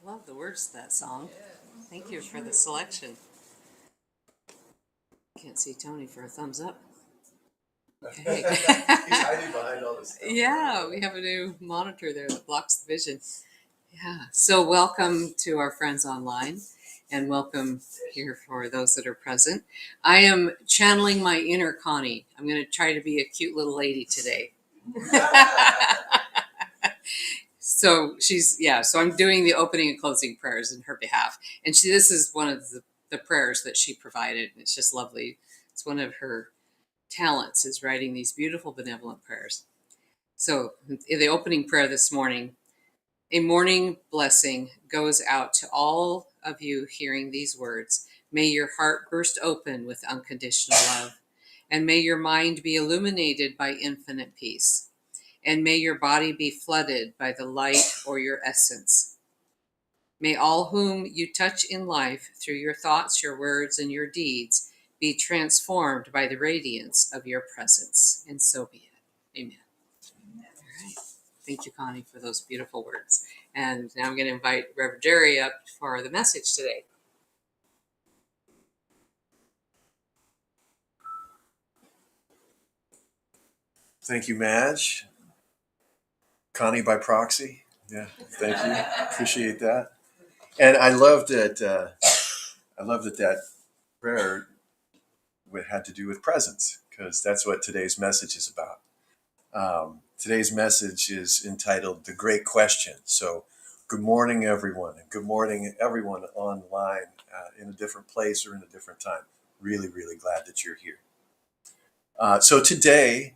Love the words to that song. Thank you for the selection. Can't see Tony for a thumbs up. Okay. He's hiding behind all this stuff. Yeah, we have a new monitor there that blocks the vision. Yeah. So welcome to our friends online and welcome here for those that are present. I am channeling my inner Connie. I'm going to try to be a cute little lady today. So so I'm doing the opening and closing prayers in her behalf. And this is one of the prayers that she provided. It's just lovely. It's one of her talents is writing these beautiful benevolent prayers. So in the opening prayer this morning, a morning blessing goes out to all of you hearing these words. May your heart burst open with unconditional love, and may your mind be illuminated by infinite peace, and may your body be flooded by the light or your essence. May all whom you touch in life through your thoughts, your words, and your deeds be transformed by the radiance of your presence. And so be it. Amen. All right. Thank you, Connie, for those beautiful words. And now I'm going to invite Reverend Jerry up for the message today. Thank you, Madge. Connie by proxy. Yeah, thank you. Appreciate that. And I love that. I love that prayer had to do with presence because that's what today's message is about. Today's message is entitled "The Great Question." So, good morning, everyone, and good morning, everyone online in a different place or in a different time. Really, really glad that you're here. So today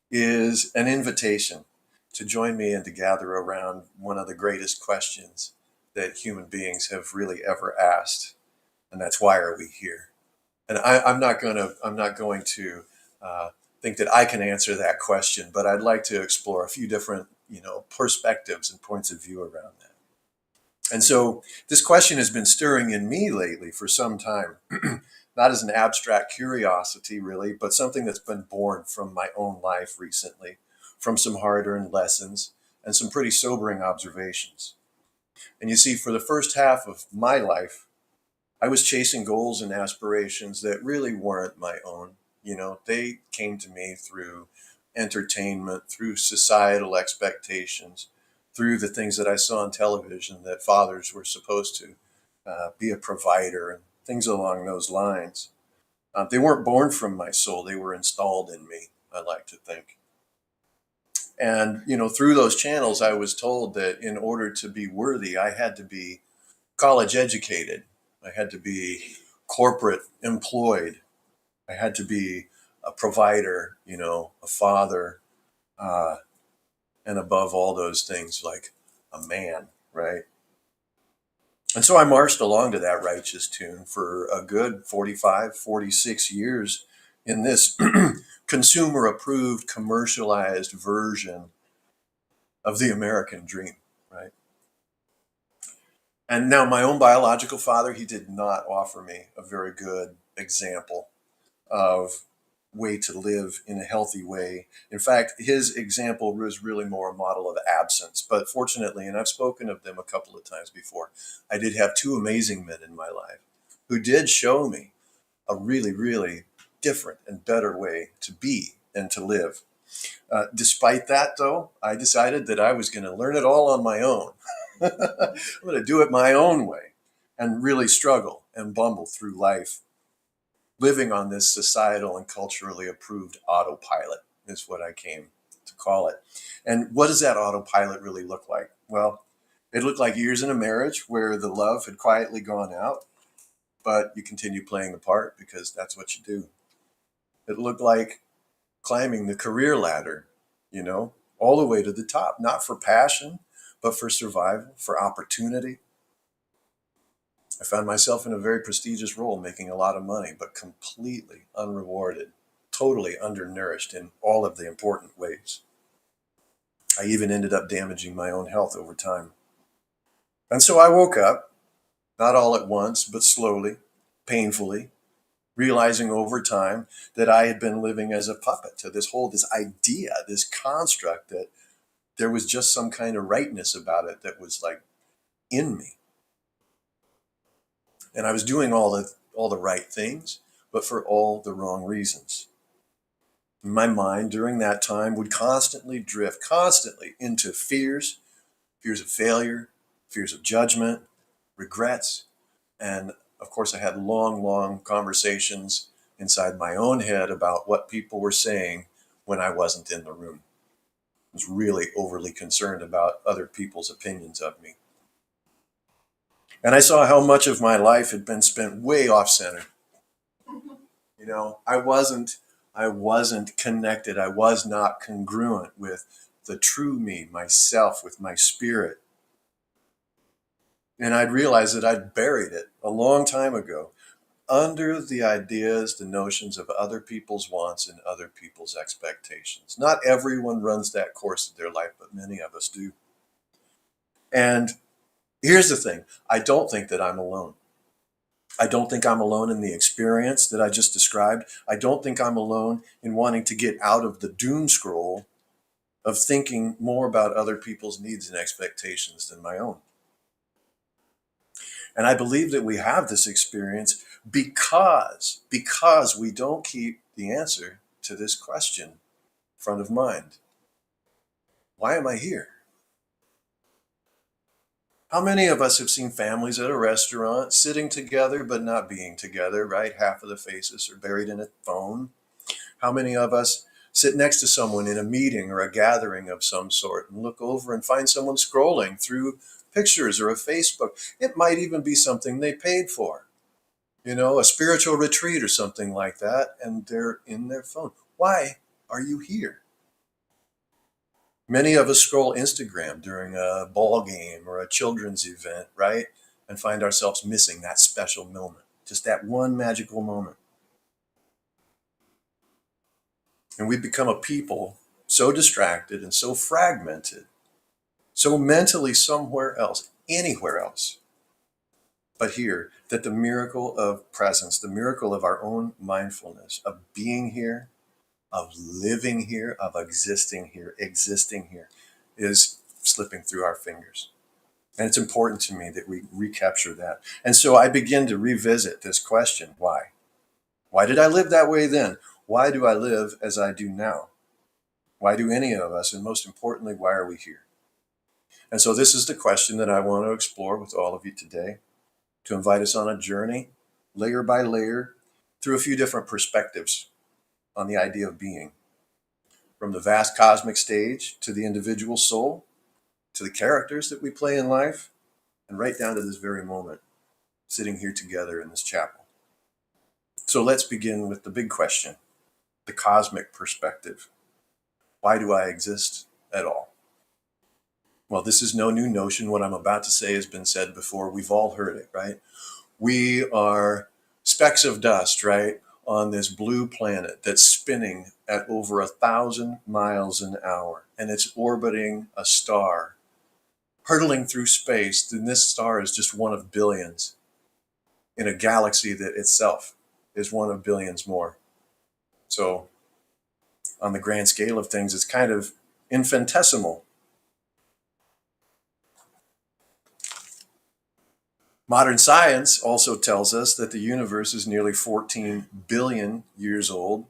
is an invitation to join me and to gather around one of the greatest questions that human beings have really ever asked, and that's why are we here? And I'm not going to think that I can answer that question, but I'd like to explore a few different perspectives and points of view around that. And so this question has been stirring in me lately for some time, not as an abstract curiosity, really, but something that's been born from my own life recently, from some hard earned lessons and some pretty sobering observations. And you see, for the first half of my life, I was chasing goals and aspirations that really weren't my own. They came to me through entertainment, through societal expectations, through the things that I saw on television that fathers were supposed to be a provider and things along those lines. They weren't born from my soul, they were installed in me, I like to think. And, through those channels, I was told that in order to be worthy, I had to be college educated, I had to be corporate employed, I had to be a provider, a father, uh, and above all those things, like a man, right? And so I marched along to that righteous tune for a good 45, 46 years in this consumer approved, commercialized version of the American dream, right? And now, my own biological father, he did not offer me a very good example of way to live in a healthy way. In fact, his example was really more a model of absence. But fortunately, and I've spoken of them a couple of times before, I did have two amazing men in my life who did show me a really, really different and better way to be and to live. Despite that, though, I decided that I was going to learn it all on my own. I'm going to do it my own way and really struggle and bumble through life living on this societal and culturally approved autopilot is what I came to call it. And what does that autopilot really look like? Well, it looked like years in a marriage where the love had quietly gone out, but you continue playing the part because that's what you do. It looked like climbing the career ladder, all the way to the top, not for passion, but for survival, for opportunity. I found myself in a very prestigious role, making a lot of money, but completely unrewarded, totally undernourished in all of the important ways. I even ended up damaging my own health over time. And so I woke up, not all at once, but slowly, painfully, realizing over time that I had been living as a puppet to this idea, this construct that there was just some kind of rightness about it that was like in me. And I was doing all the right things, but for all the wrong reasons. My mind during that time would constantly drift, constantly into fears of failure, fears of judgment, regrets. And of course, I had long, long conversations inside my own head about what people were saying when I wasn't in the room. I was really overly concerned about other people's opinions of me. And I saw how much of my life had been spent way off center. You know, I wasn't connected. I was not congruent with the true me, myself, with my spirit. And I'd realized that I'd buried it a long time ago under the ideas, the notions of other people's wants and other people's expectations. Not everyone runs that course of their life, but many of us do. And here's the thing, I don't think that I'm alone. I don't think I'm alone in the experience that I just described. I don't think I'm alone in wanting to get out of the doom scroll of thinking more about other people's needs and expectations than my own. And I believe that we have this experience because we don't keep the answer to this question front of mind. Why am I here? How many of us have seen families at a restaurant sitting together but not being together, right? Half of the faces are buried in a phone. How many of us sit next to someone in a meeting or a gathering of some sort and look over and find someone scrolling through pictures or a Facebook? It might even be something they paid for, a spiritual retreat or something like that, and they're in their phone. Why are you here? Many of us scroll Instagram during a ball game or a children's event, right? And find ourselves missing that special moment, just that one magical moment. And we become a people so distracted and so fragmented, so mentally somewhere else, anywhere else, but here, that the miracle of presence, the miracle of our own mindfulness, of being here, of living here, of existing here, is slipping through our fingers. And it's important to me that we recapture that. And so I begin to revisit this question, why? Why did I live that way then? Why do I live as I do now? Why do any of us? And most importantly, why are we here? And so this is the question that I want to explore with all of you today, to invite us on a journey, layer by layer, through a few different perspectives on the idea of being. From the vast cosmic stage to the individual soul, to the characters that we play in life, and right down to this very moment, sitting here together in this chapel. So let's begin with the big question, the cosmic perspective. Why do I exist at all? Well, this is no new notion. What I'm about to say has been said before. We've all heard it, right? We are specks of dust, right, on this blue planet that's spinning at over 1,000 miles an hour, and it's orbiting a star, hurtling through space. And this star is just one of billions in a galaxy that itself is one of billions more. So on the grand scale of things, it's kind of infinitesimal. Modern science also tells us that the universe is nearly 14 billion years old.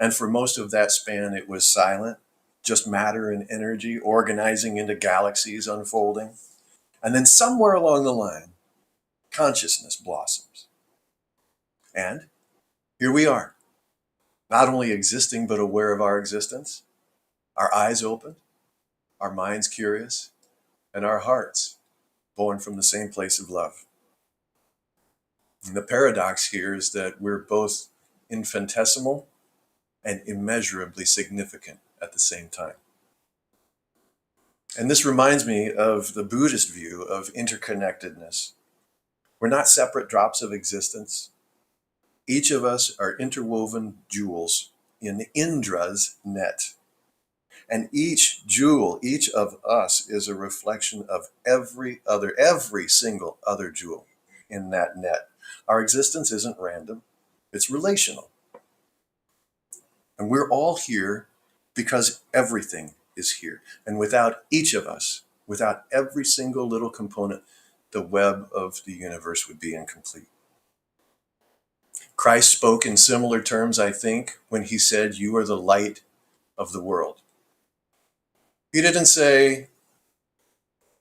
And for most of that span, it was silent, just matter and energy organizing into galaxies unfolding. And then somewhere along the line, consciousness blossoms. And here we are, not only existing, but aware of our existence, our eyes open, our minds curious, and our hearts born from the same place of love. And the paradox here is that we're both infinitesimal and immeasurably significant at the same time. And this reminds me of the Buddhist view of interconnectedness. We're not separate drops of existence. Each of us are interwoven jewels in Indra's net. And each jewel, each of us, is a reflection of every single other jewel in that net. Our existence isn't random, it's relational. And we're all here because everything is here. And without each of us, without every single little component, the web of the universe would be incomplete. Christ spoke in similar terms, I think, when he said, "You are the light of the world." He didn't say,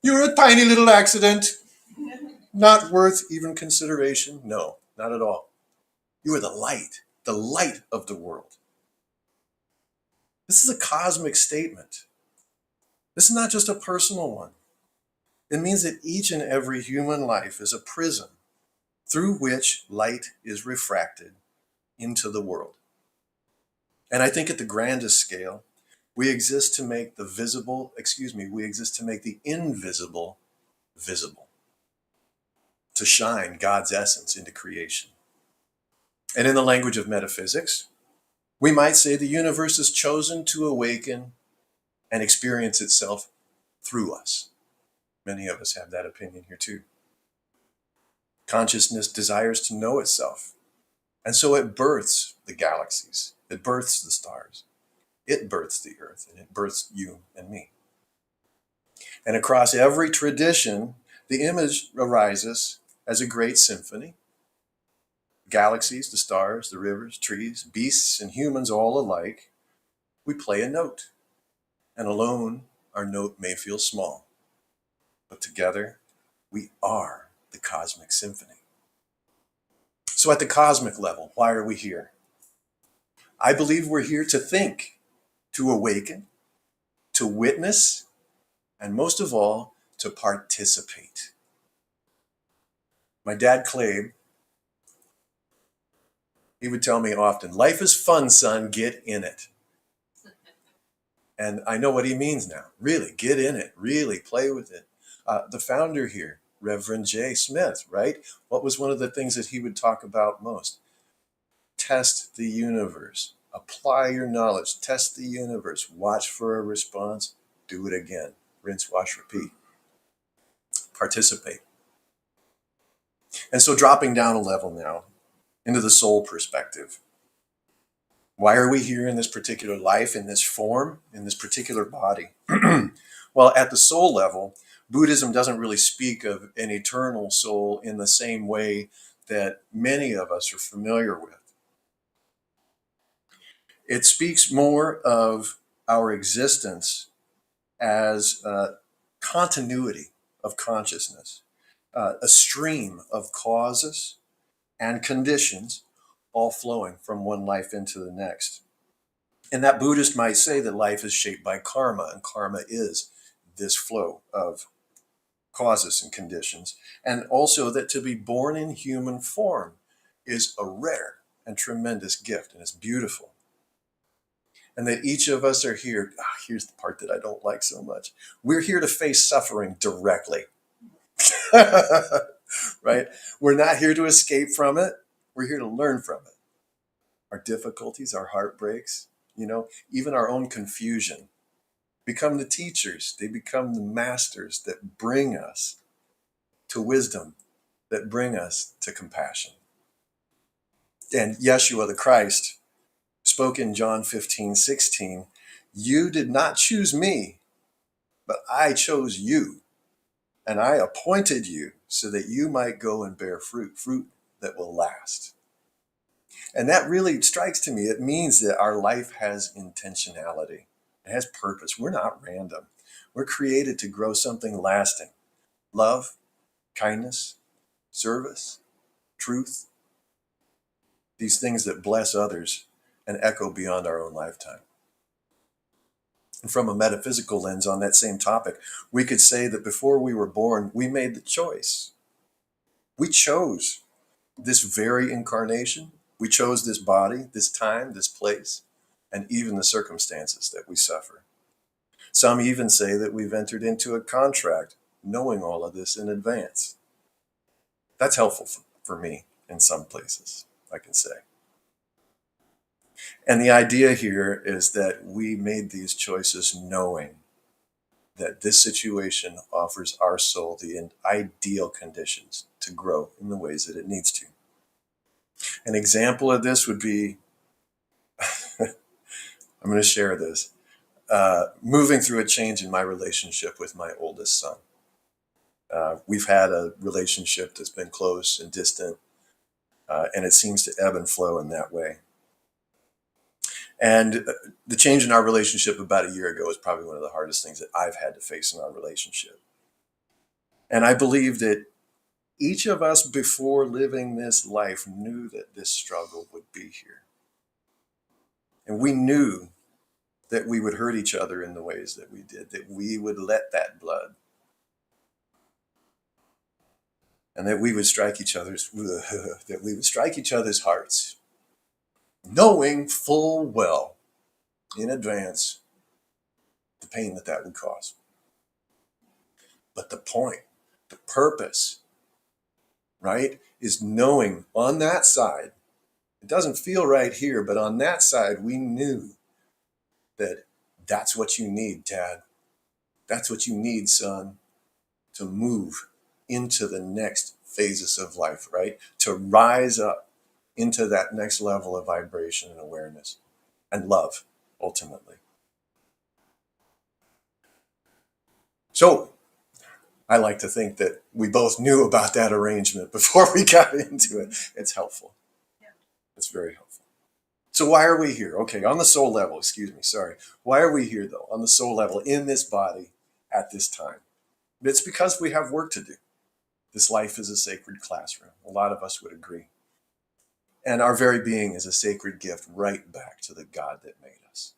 "You're a tiny little accident, not worth even consideration." No, not at all. You are the light of the world. This is a cosmic statement. This is not just a personal one. It means that each and every human life is a prism through which light is refracted into the world. And I think at the grandest scale, we exist to make the invisible visible, to shine God's essence into creation. And in the language of metaphysics, we might say the universe is chosen to awaken and experience itself through us. Many of us have that opinion here too. Consciousness desires to know itself, and so it births the galaxies, it births the stars, it births the earth, and it births you and me. And across every tradition, the image arises as a great symphony. Galaxies, the stars, the rivers, trees, beasts, and humans all alike, we play a note. And alone, our note may feel small. But together, we are the cosmic symphony. So at the cosmic level, why are we here? I believe we're here to think, to awaken, to witness, and most of all, to participate. My dad, Clabe, he would tell me often, "Life is fun, son, get in it." And I know what he means now. Really, get in it, really play with it. The founder here, Reverend J. Smith, right? What was one of the things that he would talk about most? Test the universe. Apply your knowledge. Test the universe. Watch for a response. Do it again. Rinse, wash, repeat. Participate. And so dropping down a level now into the soul perspective. Why are we here in this particular life, in this form, in this particular body? Well, at the soul level, Buddhism doesn't really speak of an eternal soul in the same way that many of us are familiar with. It speaks more of our existence as continuity of consciousness, a stream of causes and conditions all flowing from one life into the next. And that Buddhist might say that life is shaped by karma, and karma is this flow of causes and conditions. And also that to be born in human form is a rare and tremendous gift, and it's beautiful. And that each of us are here. Here's the part that I don't like so much. We're here to face suffering directly. Right? We're not here to escape from it. We're here to learn from it. Our difficulties, our heartbreaks, even our own confusion become the teachers. They become the masters that bring us to wisdom, that bring us to compassion. And Yeshua the Christ spoke in John 15:16, "You did not choose me, but I chose you, and I appointed you so that you might go and bear fruit that will last." And that really strikes to me. It means that our life has intentionality. It has purpose. We're not random. We're created to grow something lasting. Love, kindness, service, truth. These things that bless others and echo beyond our own lifetime. And from a metaphysical lens on that same topic, we could say that before we were born, we made the choice. We chose this very incarnation. We chose this body, this time, this place, and even the circumstances that we suffer. Some even say that we've entered into a contract knowing all of this in advance. That's helpful for me in some places, I can say. And the idea here is that we made these choices knowing that this situation offers our soul the ideal conditions to grow in the ways that it needs to. An example of this would be, I'm going to share this, moving through a change in my relationship with my oldest son. We've had a relationship that's been close and distant, and it seems to ebb and flow in that way. And the change in our relationship about a year ago is probably one of the hardest things that I've had to face in our relationship. And I believe that each of us before living this life knew that this struggle would be here. And we knew that we would hurt each other in the ways that we did, that we would let that blood, and that we would strike each other's that we would strike each other's hearts, knowing full well in advance the pain that that would cause. But the point, the purpose, right, is knowing on that side, it doesn't feel right here, but on that side, we knew that that's what you need, Dad. That's what you need, son, to move into the next phases of life, right? To rise up into that next level of vibration and awareness and love, ultimately. So I like to think that we both knew about that arrangement before we got into it. It's helpful. It's very helpful. So why are we here? Okay, on the soul level, excuse me, sorry. Why are we here, though, on the soul level, in this body, at this time? It's because we have work to do. This life is a sacred classroom. A lot of us would agree. And our very being is a sacred gift right back to the God that made us.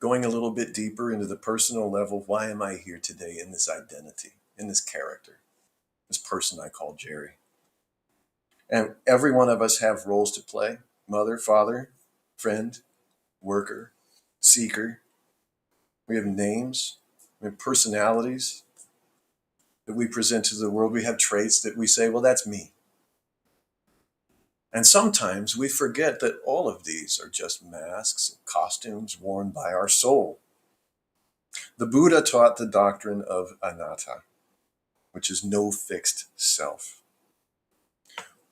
Going a little bit deeper into the personal level, why am I here today in this identity, in this character, this person I call Jerry? And every one of us have roles to play: mother, father, friend, worker, seeker. We have names, we have personalities that we present to the world. We have traits that we say, well, that's me. And sometimes we forget that all of these are just masks and costumes worn by our soul. The Buddha taught the doctrine of anatta, which is no fixed self.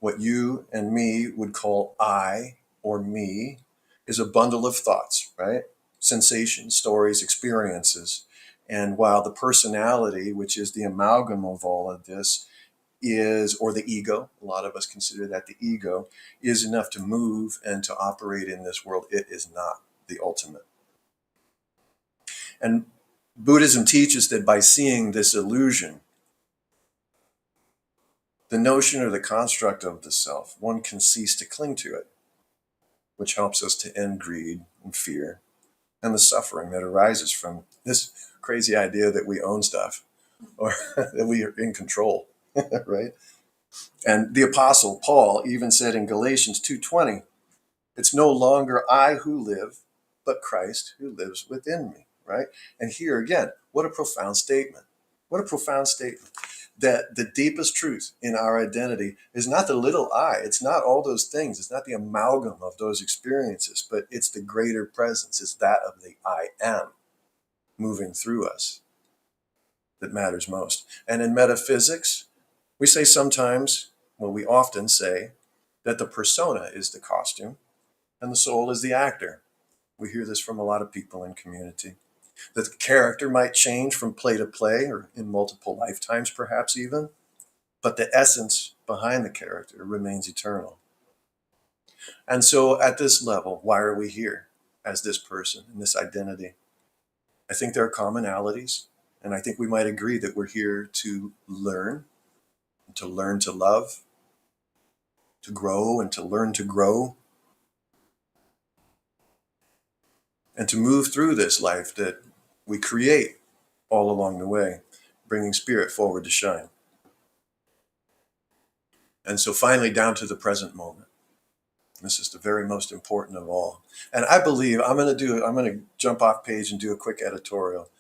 What you and me would call I or me is a bundle of thoughts, right? Sensations, stories, experiences. And while the personality, which is the amalgam of all of this, is, or the ego, a lot of us consider that the ego, is enough to move and to operate in this world, it is not the ultimate. And Buddhism teaches that by seeing this illusion, the notion or the construct of the self, one can cease to cling to it, which helps us to end greed and fear and the suffering that arises from this crazy idea that we own stuff or that we are in control, right? And the Apostle Paul even said in Galatians 2:20, it's no longer I who live, but Christ who lives within me, right? And here again, what a profound statement. What a profound statement. That the deepest truth in our identity is not the little I, it's not all those things, it's not the amalgam of those experiences, but it's the greater presence, it's that of the I am moving through us that matters most. And in metaphysics, we say sometimes, well, we often say that the persona is the costume and the soul is the actor. We hear this from a lot of people in community. That the character might change from play to play or in multiple lifetimes, perhaps even, but the essence behind the character remains eternal. And so at this level, why are we here as this person in this identity? I think there are commonalities, and I think we might agree that we're here to learn to love, to grow and to learn to grow, and to move through this life that we create all along the way, bringing spirit forward to shine. And so finally down to the present moment. This is the very most important of all. And I believe, I'm going to jump off page and do a quick editorial.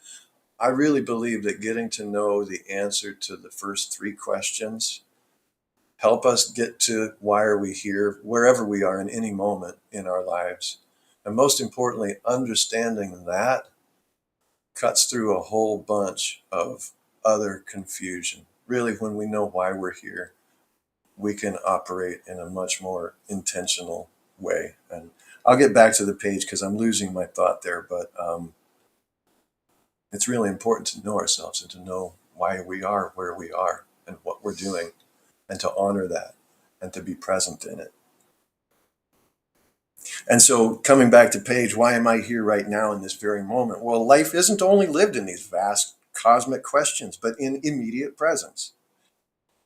I really believe that getting to know the answer to the first three questions help us get to why are we here, wherever we are in any moment in our lives. And most importantly, understanding that cuts through a whole bunch of other confusion. Really, when we know why we're here, we can operate in a much more intentional way. And I'll get back to the page because I'm losing my thought there. But It's really important to know ourselves and to know why we are where we are and what we're doing, and to honor that and to be present in it. And so, coming back to Paige, why am I here right now in this very moment? Well, life isn't only lived in these vast cosmic questions, but in immediate presence.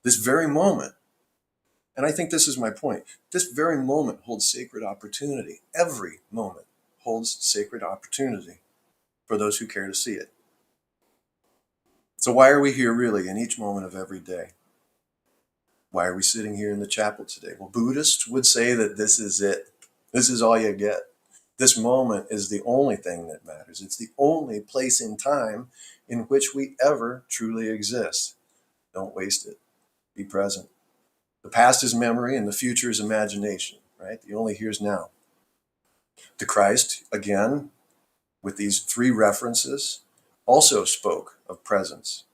This very moment. And I think this is my point. This very moment holds sacred opportunity. Every moment holds sacred opportunity for those who care to see it. So, why are we here really in each moment of every day? Why are we sitting here in the chapel today? Well, Buddhists would say that this is it. This is all you get. This moment is the only thing that matters. It's the only place in time in which we ever truly exist. Don't waste it. Be present. The past is memory and the future is imagination, right? The only here's now. The Christ, again, with these three references, also spoke of presence.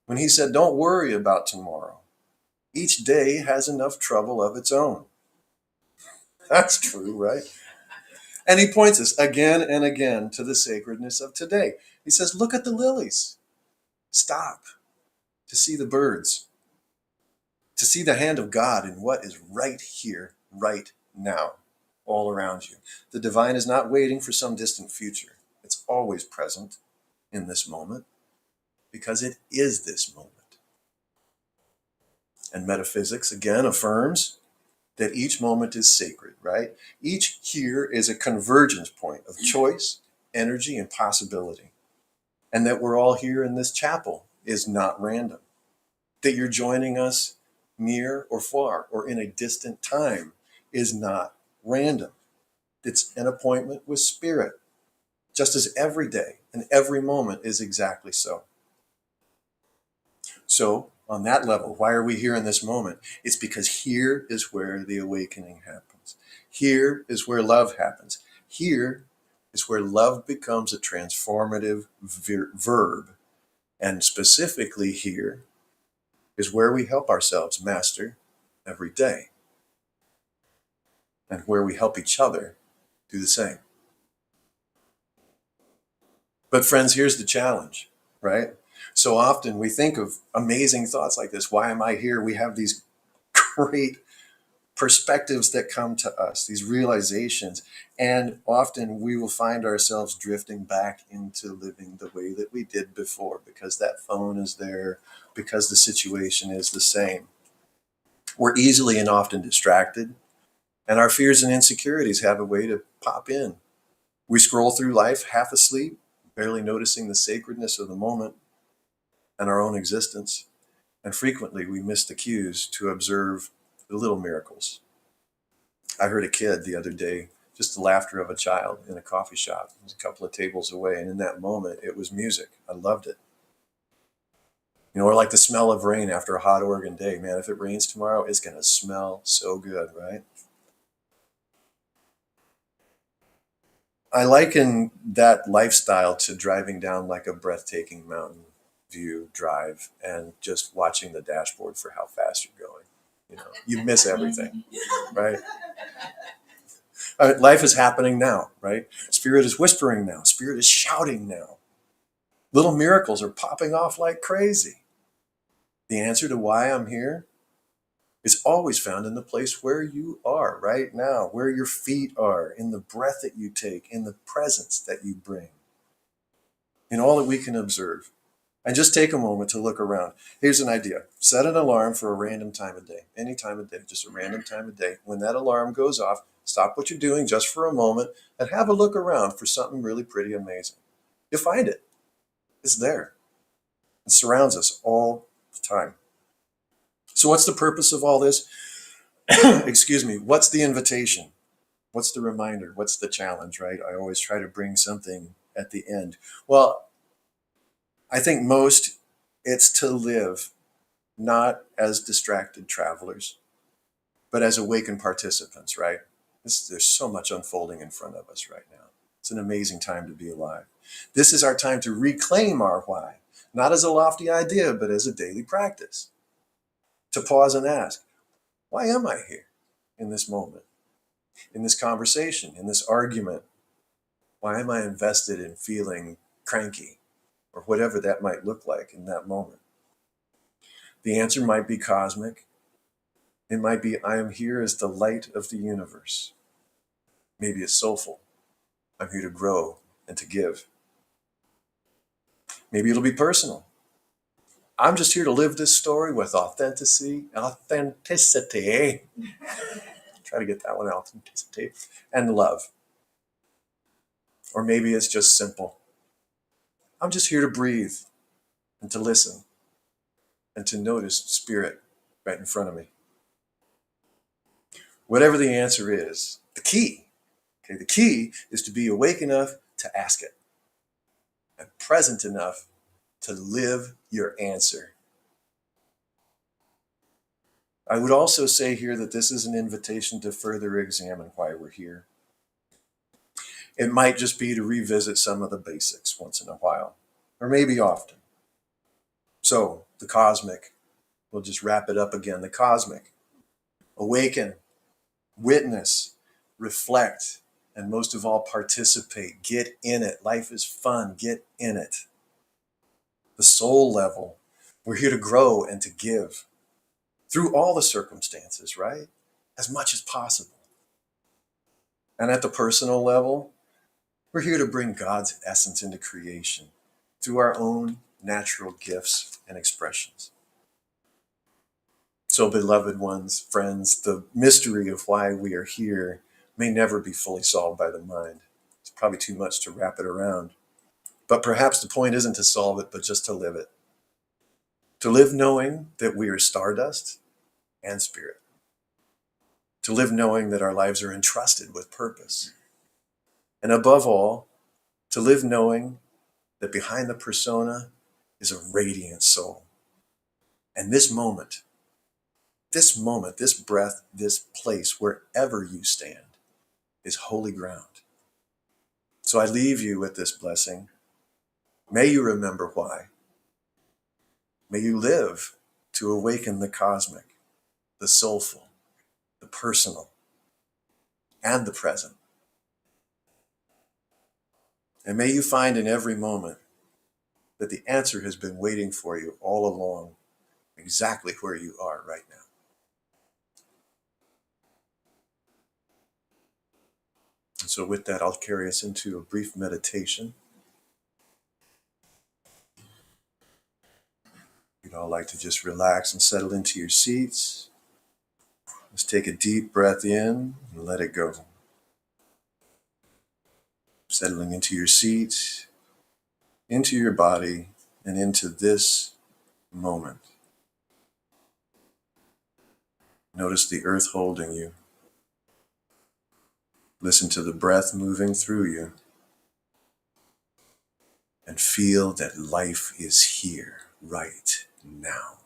When he said, don't worry about tomorrow. Each day has enough trouble of its own. That's true, right? And he points us again and again to the sacredness of today. He says, look at the lilies. Stop to see the birds, to see the hand of God in what is right here, right now, all around you. The divine is not waiting for some distant future. It's always present in this moment because it is this moment. And metaphysics, again, affirms that each moment is sacred, right? Each here is a convergence point of choice, energy, and possibility. And that we're all here in this chapel is not random. That you're joining us near or far or in a distant time is not random. It's an appointment with spirit, just as every day and every moment is exactly so. So, on that level, why are we here in this moment? It's because here is where the awakening happens. Here is where love happens. Here is where love becomes a transformative verb. And specifically, here is where we help ourselves master every day, and where we help each other do the same. But, friends, here's the challenge, right? So often we think of amazing thoughts like this. Why am I here? We have these great perspectives that come to us, these realizations, and often we will find ourselves drifting back into living the way that we did before because that phone is there, because the situation is the same. We're easily and often distracted, and our fears and insecurities have a way to pop in. We scroll through life half asleep, barely noticing the sacredness of the moment and our own existence, and frequently we miss the cues to observe the little miracles. I heard a kid the other day, just the laughter of a child in a coffee shop. It was a couple of tables away, and in that moment, it was music. I loved it. You know, or like the smell of rain after a hot Oregon day. Man, if it rains tomorrow, it's going to smell so good, right? I liken that lifestyle to driving down like a breathtaking mountain view drive and just watching the dashboard for how fast you're going. You know, you miss everything, right? Life is happening now, right? Spirit is whispering now. Spirit is shouting now. Little miracles are popping off like crazy. The answer to why I'm here is always found in the place where you are right now, where your feet are, in the breath that you take, in the presence that you bring, in all that we can observe. And just take a moment to look around. Here's an idea. Set an alarm for a random time of day, any time of day, just a random time of day. When that alarm goes off, stop what you're doing just for a moment and have a look around for something really pretty amazing. You'll find it. It's there. It surrounds us all the time. So what's the purpose of all this? Excuse me. What's the invitation? What's the reminder? What's the challenge, right? I always try to bring something at the end. Well, I think most it's to live not as distracted travelers, but as awakened participants, right? There's so much unfolding in front of us right now. It's an amazing time to be alive. This is our time to reclaim our why, not as a lofty idea, but as a daily practice. To pause and ask, why am I here in this moment, in this conversation, in this argument? Why am I invested in feeling cranky or whatever that might look like in that moment. The answer might be cosmic. It might be, I am here as the light of the universe. Maybe it's soulful. I'm here to grow and to give. Maybe it'll be personal. I'm just here to live this story with authenticity. Try to get that one, authenticity, and love. Or maybe it's just simple. I'm just here to breathe and to listen and to notice spirit right in front of me. Whatever the answer is, the key is to be awake enough to ask it and present enough to live your answer. I would also say here that this is an invitation to further examine why we're here. It might just be to revisit some of the basics once in a while, or maybe often. So, the cosmic, we'll just wrap it up again. The cosmic, awaken, witness, reflect, and most of all, participate. Get in it. Life is fun. Get in it. The soul level, we're here to grow and to give through all the circumstances, right? As much as possible. And at the personal level, we're here to bring God's essence into creation through our own natural gifts and expressions. So, beloved ones, friends, the mystery of why we are here may never be fully solved by the mind. It's probably too much to wrap it around. But perhaps the point isn't to solve it, but just to live it. To live knowing that we are stardust and spirit. To live knowing that our lives are entrusted with purpose. And above all, to live knowing that behind the persona is a radiant soul. And this moment, this breath, this place, wherever you stand, is holy ground. So I leave you with this blessing. May you remember why. May you live to awaken the cosmic, the soulful, the personal, and the present. And may you find in every moment that the answer has been waiting for you all along, exactly where you are right now. And so with that, I'll carry us into a brief meditation. You'd all like to just relax and settle into your seats. Just take a deep breath in and let it go. Settling into your seat, into your body, and into this moment. Notice the earth holding you. Listen to the breath moving through you. And feel that life is here right now.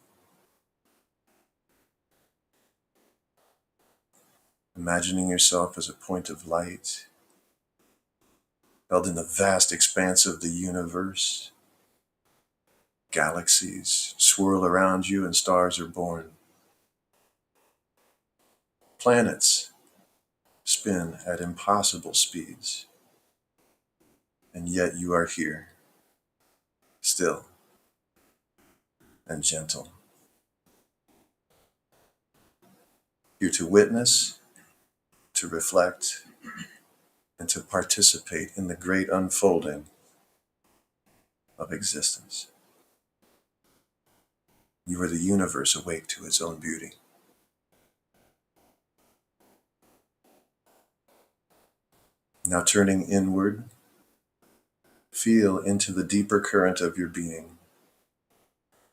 Imagining yourself as a point of light, held in the vast expanse of the universe. Galaxies swirl around you and stars are born. Planets spin at impossible speeds. And yet you are here, still and gentle. Here to witness, to reflect, and to participate in the great unfolding of existence. You are the universe awake to its own beauty. Now turning inward, feel into the deeper current of your being,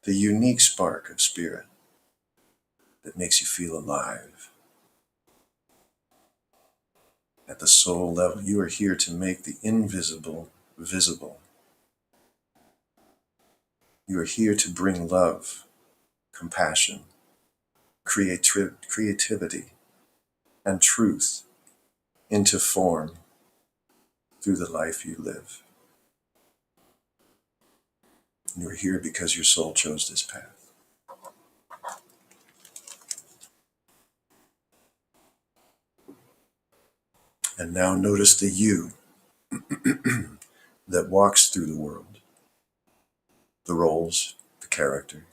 the unique spark of spirit that makes you feel alive. At the soul level, you are here to make the invisible visible. You are here to bring love, compassion, creativity, and truth into form through the life you live. You are here because your soul chose this path. And now notice the you that walks through the world, the roles, the character.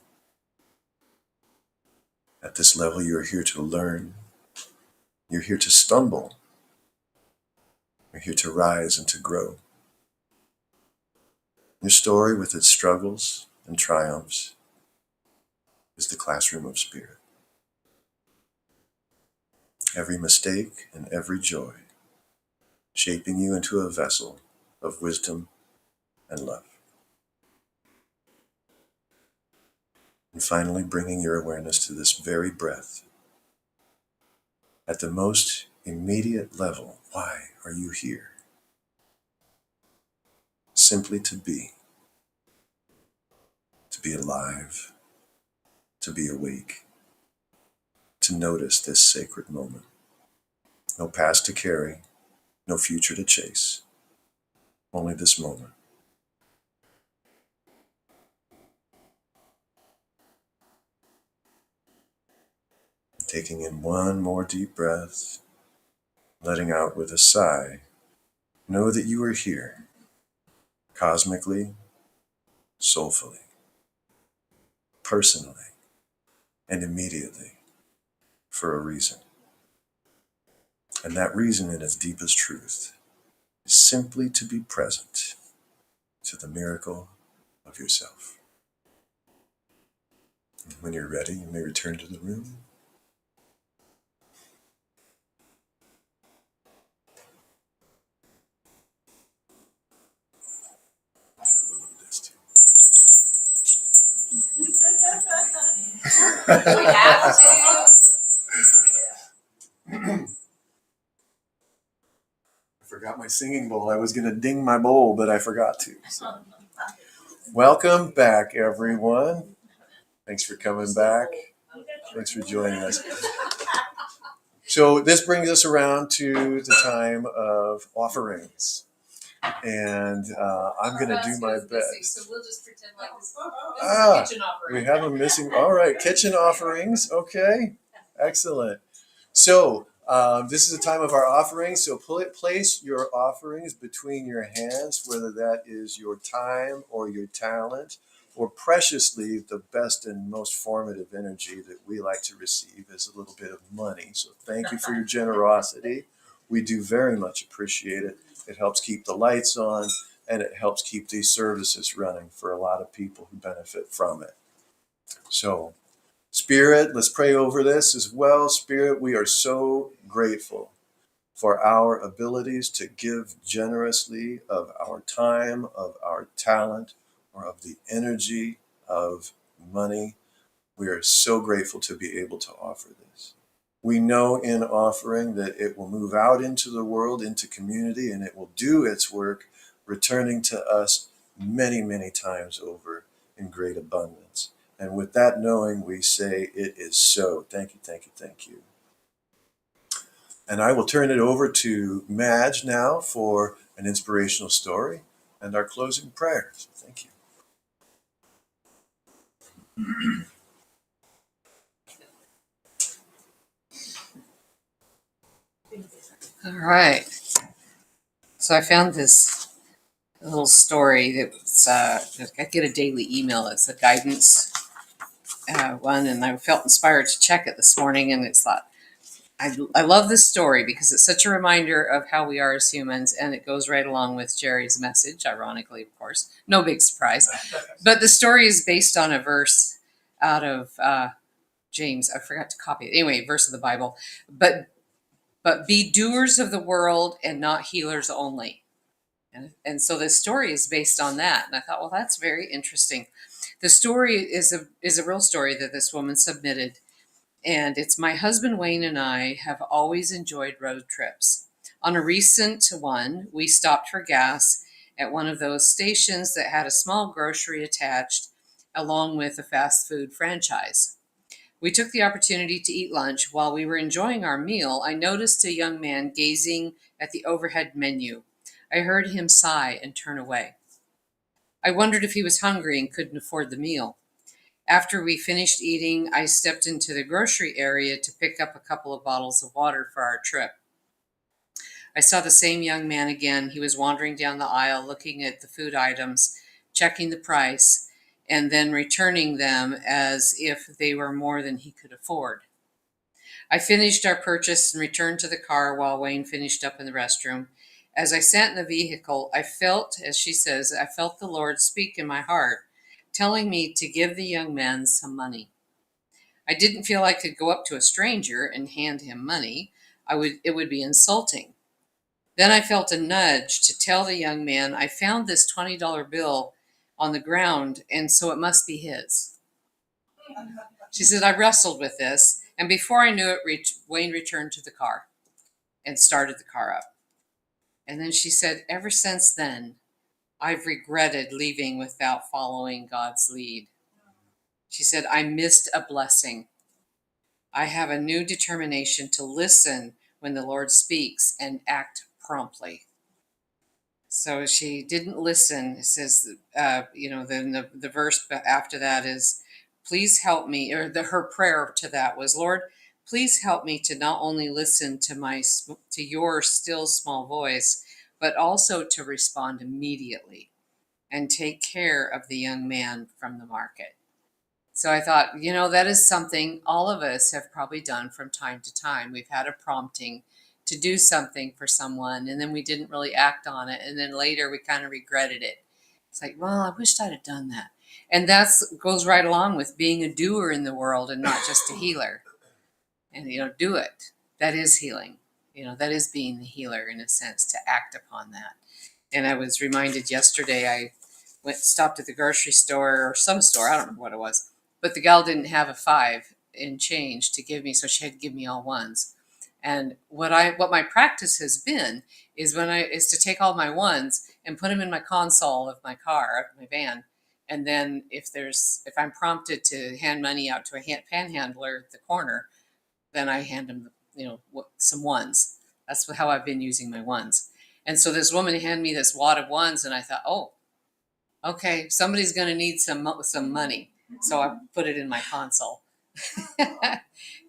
At this level, you're here to learn. You're here to stumble. You're here to rise and to grow. Your story, with its struggles and triumphs, is the classroom of spirit. Every mistake and every joy shaping you into a vessel of wisdom and love. And finally, bringing your awareness to this very breath. At the most immediate level, why are you here? Simply to be alive, to be awake, to notice this sacred moment. No past to carry, no future to chase, only this moment. Taking in one more deep breath, letting out with a sigh. Know that you are here, cosmically, soulfully, personally, and immediately, for a reason. And that reason, in its deepest truth, is simply to be present to the miracle of yourself. And when you're ready, you may return to the room. We have to. I forgot my singing bowl. I was going to ding my bowl, but I forgot to. So. Welcome back, everyone. Thanks for coming back. Thanks for joining us. So this brings us around to the time of offerings. And I'm going to do my best. So we'll just pretend like this is kitchen offering. We have them missing. All right, kitchen offerings. Okay, excellent. So this is the time of our offerings. So place your offerings between your hands, whether that is your time or your talent, or preciously the best and most formative energy that we like to receive is a little bit of money. So thank you for your generosity. We do very much appreciate it. It helps keep the lights on, and it helps keep these services running for a lot of people who benefit from it. So, Spirit, let's pray over this as well. Spirit, we are so grateful for our abilities to give generously of our time, of our talent, or of the energy of money. We are so grateful to be able to offer this. We know in offering that it will move out into the world, into community, and it will do its work, returning to us many, many times over in great abundance. And with that knowing, we say it is so. Thank you, thank you, thank you. And I will turn it over to Madge now for an inspirational story and our closing prayers. Thank you. All right. So I found this little story that was, I get a daily email. It's a guidance one, and I felt inspired to check it this morning. And it's like, I love this story because it's such a reminder of how we are as humans, and it goes right along with Jerry's message, ironically, of course. No big surprise. But the story is based on a verse out of James. I forgot to copy it. Anyway, verse of the Bible. But be doers of the world and not healers only. And so the story is based on that. And I thought, well, that's very interesting. The story is a real story that this woman submitted. And it's my husband Wayne and I have always enjoyed road trips. On a recent one, we stopped for gas at one of those stations that had a small grocery attached, along with a fast food franchise. We took the opportunity to eat lunch. While we were enjoying our meal, I noticed a young man gazing at the overhead menu. I heard him sigh and turn away. I wondered if he was hungry and couldn't afford the meal. After we finished eating, I stepped into the grocery area to pick up a couple of bottles of water for our trip. I saw the same young man again. He was wandering down the aisle, looking at the food items, checking the price, and then returning them as if they were more than he could afford. I finished our purchase and returned to the car while Wayne finished up in the restroom. As I sat in the vehicle, I felt, as she says, I felt the Lord speak in my heart, telling me to give the young man some money. I didn't feel I could go up to a stranger and hand him money. It would be insulting. Then I felt a nudge to tell the young man I found this $20 bill on the ground, and so it must be his. She said, I wrestled with this, and before I knew it, Wayne returned to the car and started the car up. And then she said, ever since then, I've regretted leaving without following God's lead. She said, I missed a blessing. I have a new determination to listen when the Lord speaks and act promptly. So she didn't listen. It says, then the verse after that is, please help me, or her prayer to that was, Lord, please help me to not only listen to your still small voice, but also to respond immediately and take care of the young man from the market. So I thought, that is something all of us have probably done from time to time. We've had a prompting to do something for someone, and then we didn't really act on it. And then later we kind of regretted it. It's like, well, I wished I'd have done that. And that goes right along with being a doer in the world and not just a healer. And, do it. That is healing. That is being the healer in a sense, to act upon that. And I was reminded yesterday, I stopped at the grocery store or some store, I don't remember what it was, but the gal didn't have a 5 in change to give me, so she had to give me all ones. And what my practice has been is to take all my ones and put them in my console of my car, of my van. And then if I'm prompted to hand money out to a panhandler at the corner, then I hand them, some ones. That's how I've been using my ones. And so this woman handed me this wad of ones, and I thought, oh, okay, somebody's going to need some money. So I put it in my console.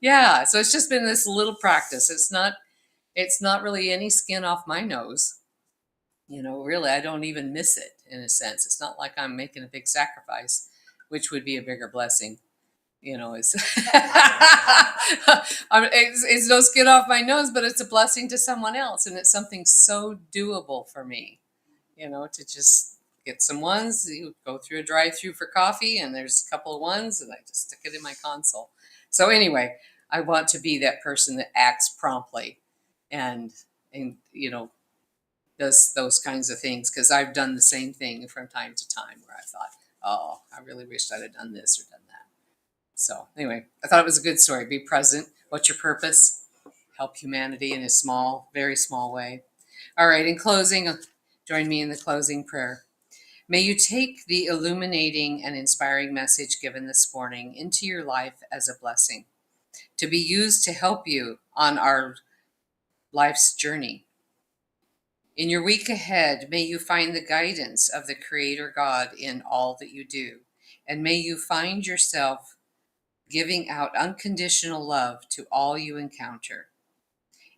Yeah, so it's just been this little practice. It's not really any skin off my nose. Really, I don't even miss it in a sense. It's not like I'm making a big sacrifice, which would be a bigger blessing. It's, it's no skin off my nose, but it's a blessing to someone else. And it's something so doable for me, to just get some ones. You go through a drive-through for coffee, and there's a couple of ones, and I just stick it in my console. So anyway, I want to be that person that acts promptly and does those kinds of things, because I've done the same thing from time to time where I thought, oh, I really wished I'd have done this or done that. So anyway, I thought it was a good story. Be present. What's your purpose? Help humanity in a small, very small way. All right, in closing, join me in the closing prayer. May you take the illuminating and inspiring message given this morning into your life as a blessing, to be used to help you on our life's journey. In your week ahead, may you find the guidance of the Creator God in all that you do, and may you find yourself giving out unconditional love to all you encounter.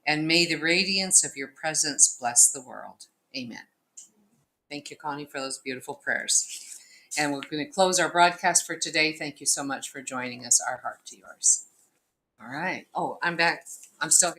And may the radiance of your presence bless the world. Amen. Thank you, Connie, for those beautiful prayers. And we're going to close our broadcast for today. Thank you so much for joining us. Our heart to yours. All right. Oh, I'm back. I'm still